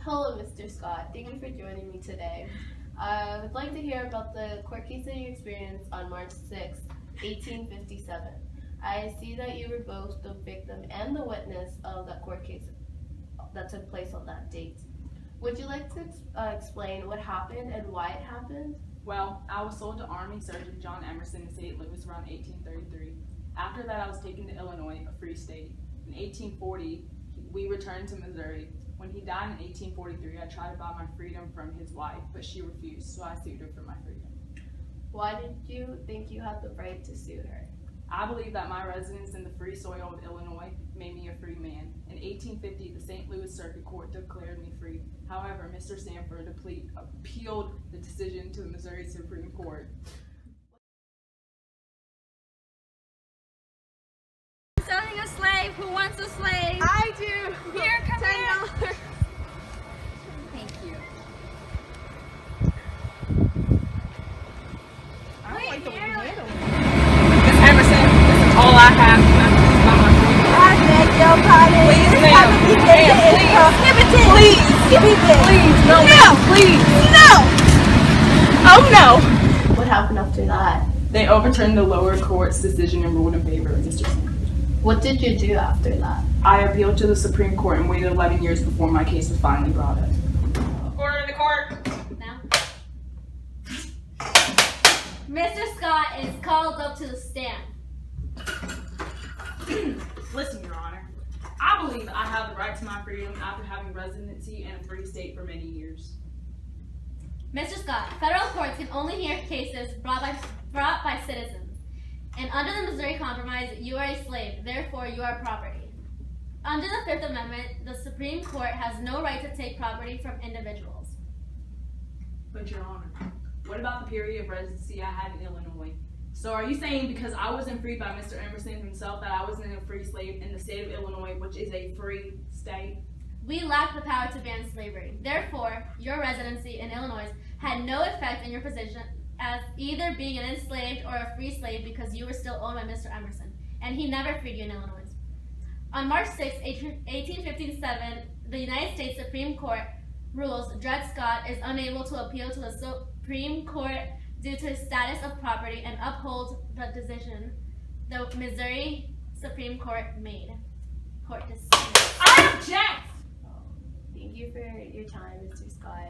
Hello, Mr. Scott. Thank you for joining me today. I would like to hear about the court case that you experienced on March 6, 1857. I see that you were both the victim and the witness of that court case that took place on that date. Would you like to explain what happened and why it happened? Well, I was sold to Army Surgeon John Emerson in St. Louis around 1833. After that, I was taken to Illinois, a free state. In 1840, we returned to Missouri. When he died in 1843, I tried to buy my freedom from his wife, but she refused, so I sued her for my freedom. Why did you think you had the right to sue her? I believe that my residence in the free soil of Illinois made me a free man. In 1850, the St. Louis Circuit Court declared me free. However, Mr. Sanford appealed the decision to the Missouri Supreme Court. Selling a slave. Who wants a slave? I do. Here, come $10. here. Thank you. I don't like the way you handle it. Miss Emerson, this is all I have. I beg your pardon. Please, This ma'am. time of the day Ma'am, is prohibited. Please. Give me this. Please, no, No. please. No. Oh no. What happened after that? They overturned the lower court's decision and ruled in favor of Mr. Sanford. What did you do after that? I appealed to the Supreme Court and waited 11 years before my case was finally brought up. Order in the court. Now. Mr. Scott is called up to the stand. Listen, Your Honor, I believe I have the right to my freedom after having residency in a free state for many years. Mr. Scott, federal courts can only hear cases brought by citizens. And under the Missouri Compromise, you are a slave, therefore you are property. Under the Fifth Amendment, the Supreme Court has no right to take property from individuals. But Your Honor, what about the period of residency I had in Illinois? So are you saying because I wasn't freed by Mr. Emerson himself that I wasn't a free slave in the state of Illinois, which is a free state? We lack the power to ban slavery. Therefore, your residency in Illinois had no effect in your position as either being an enslaved or a free slave because you were still owned by Mr. Emerson, and he never freed you in Illinois. On March 6, 1857, the United States Supreme Court rules Dred Scott is unable to appeal to the Supreme Court due to his status of property and upholds the decision the Missouri Supreme Court made. Court dismissed. I object! Thank you for your time, Mr. Scott.